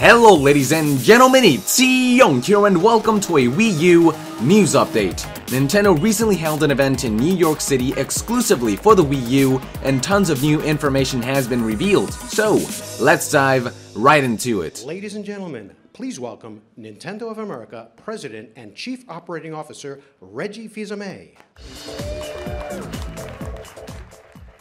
Hello ladies and gentlemen, it's Young here and welcome to a Wii U news update. Nintendo recently held an event in New York City exclusively for the Wii U and tons of new information has been revealed. So, let's dive right into it. Ladies and gentlemen, please welcome Nintendo of America President and Chief Operating Officer Reggie Fils-Aimé.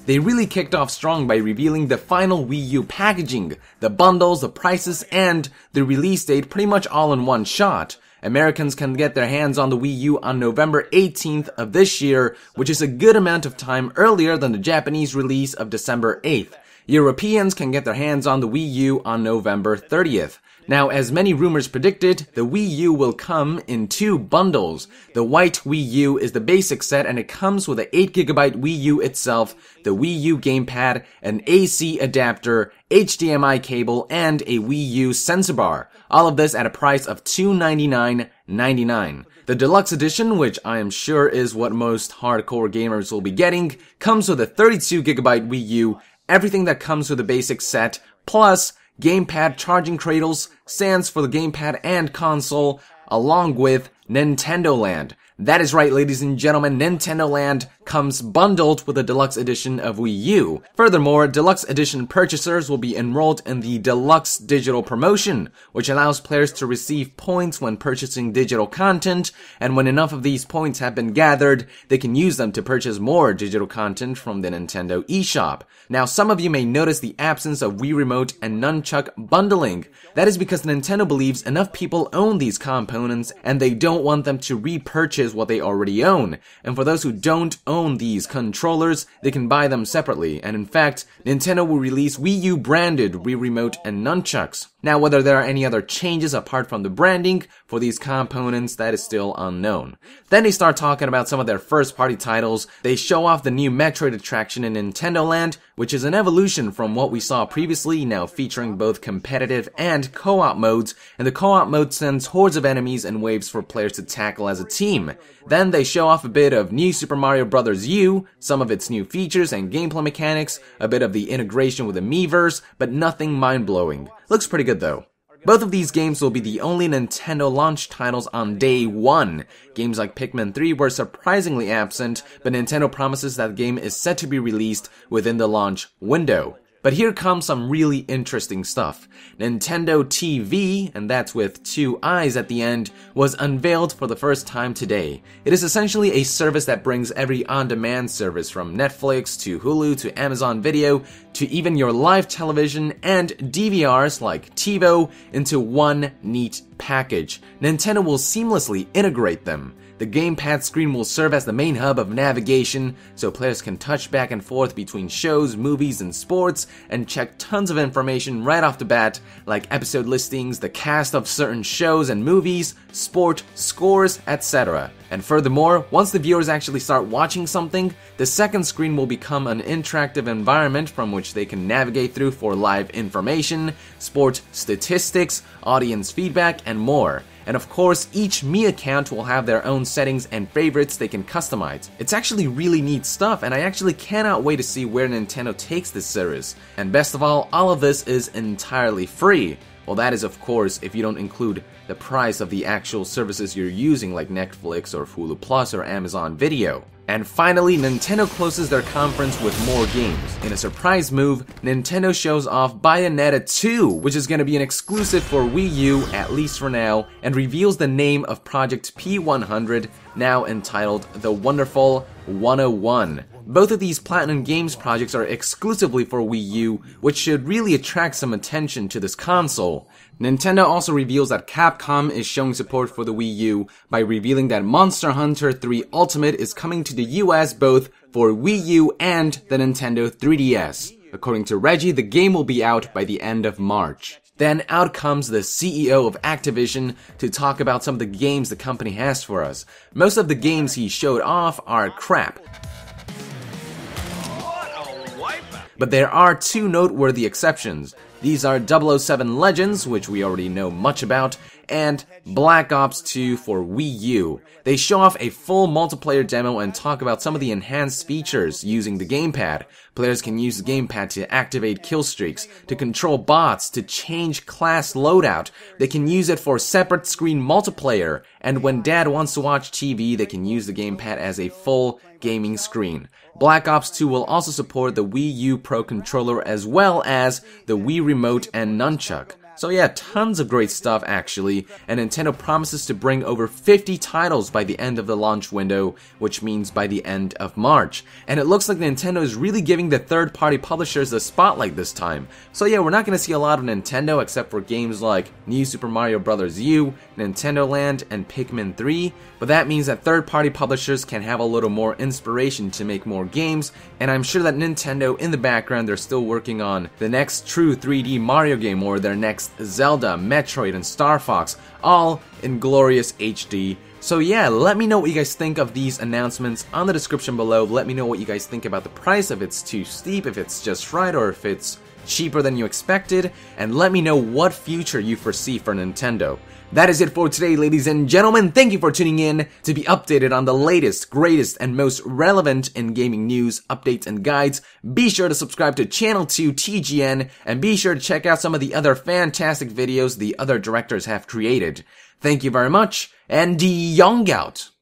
They really kicked off strong by revealing the final Wii U packaging, the bundles, the prices, and the release date pretty much all in one shot. Americans can get their hands on the Wii U on November 18th of this year, which is a good amount of time earlier than the Japanese release of December 8th. Europeans can get their hands on the Wii U on November 30th. Now, as many rumors predicted, the Wii U will come in two bundles. The white Wii U is the basic set and it comes with an 8GB Wii U itself, the Wii U gamepad, an AC adapter, HDMI cable, and a Wii U sensor bar. All of this at a price of $299.99. The Deluxe Edition, which I am sure is what most hardcore gamers will be getting, comes with a 32GB Wii U, everything that comes with the basic set, plus gamepad charging cradles, stands for the gamepad and console, along with Nintendo Land. That is right, ladies and gentlemen, Nintendo Land comes bundled with the Deluxe Edition of Wii U. Furthermore, Deluxe Edition purchasers will be enrolled in the Deluxe Digital Promotion, which allows players to receive points when purchasing digital content, and when enough of these points have been gathered, they can use them to purchase more digital content from the Nintendo eShop. Now, some of you may notice the absence of Wii Remote and Nunchuk bundling. That is because Nintendo believes enough people own these components and they don't want them to repurchase what they already own. And for those who don't own these controllers, they can buy them separately. And in fact, Nintendo will release Wii U branded Wii Remote and Nunchuks. Now, whether there are any other changes apart from the branding for these components, that is still unknown. Then they start talking about some of their first-party titles. They show off the new Metroid attraction in Nintendo Land, which is an evolution from what we saw previously, now featuring both competitive and co-op modes, and the co-op mode sends hordes of enemies and waves for players to tackle as a team. Then they show off a bit of New Super Mario Bros. U, some of its new features and gameplay mechanics, a bit of the integration with the Miiverse, but nothing mind-blowing. Looks pretty good though. Both of these games will be the only Nintendo launch titles on day one. Games like Pikmin 3 were surprisingly absent, but Nintendo promises that the game is set to be released within the launch window. But here comes some really interesting stuff. Nintendo TV, and that's with two I's at the end, was unveiled for the first time today. It is essentially a service that brings every on-demand service from Netflix to Hulu to Amazon Video to even your live television and DVRs like TiVo into one neat package. Nintendo will seamlessly integrate them. The gamepad screen will serve as the main hub of navigation, so players can touch back and forth between shows, movies, and sports, and check tons of information right off the bat, like episode listings, the cast of certain shows and movies, sport, scores, etc. And furthermore, once the viewers actually start watching something, the second screen will become an interactive environment from which they can navigate through for live information, sport statistics, audience feedback, and more. And of course, each Mii account will have their own settings and favorites they can customize. It's actually really neat stuff, and I actually cannot wait to see where Nintendo takes this service. And best of all of this is entirely free. Well, that is of course if you don't include the price of the actual services you're using like Netflix or Hulu Plus or Amazon Video. And finally, Nintendo closes their conference with more games. In a surprise move, Nintendo shows off Bayonetta 2, which is going to be an exclusive for Wii U, at least for now, and reveals the name of Project P100, now entitled The Wonderful 101. Both of these Platinum Games projects are exclusively for Wii U, which should really attract some attention to this console. Nintendo also reveals that Capcom is showing support for the Wii U by revealing that Monster Hunter 3 Ultimate is coming to the US both for Wii U and the Nintendo 3DS. According to Reggie, the game will be out by the end of March. Then out comes the CEO of Activision to talk about some of the games the company has for us. Most of the games he showed off are crap. But there are two noteworthy exceptions. These are 007 Legends, which we already know much about, and Black Ops 2 for Wii U. They show off a full multiplayer demo and talk about some of the enhanced features using the gamepad. Players can use the gamepad to activate kill streaks, to control bots, to change class loadout. They can use it for separate screen multiplayer, and when dad wants to watch TV, they can use the gamepad as a full gaming screen. Black Ops 2 will also support the Wii U Pro controller as well as the Wii Remote and Nunchuk. So yeah, tons of great stuff actually, and Nintendo promises to bring over 50 titles by the end of the launch window, which means by the end of March. And it looks like Nintendo is really giving the third-party publishers the spotlight this time. So yeah, we're not going to see a lot of Nintendo except for games like New Super Mario Bros. U, Nintendo Land, and Pikmin 3, but that means that third-party publishers can have a little more inspiration to make more games, and I'm sure that Nintendo in the background they're still working on the next true 3D Mario game or their next Zelda, Metroid, and Star Fox, all in glorious HD. So yeah, let me know what you guys think of these announcements on the description below. Let me know what you guys think about the price, if it's too steep, if it's just right, or if it's cheaper than you expected, and let me know what future you foresee for Nintendo. That is it for today, ladies and gentlemen. Thank you for tuning in to be updated on the latest, greatest, and most relevant in gaming news, updates, and guides. Be sure to subscribe to Channel 2 TGN, and be sure to check out some of the other fantastic videos the other directors have created. Thank you very much, and Young out!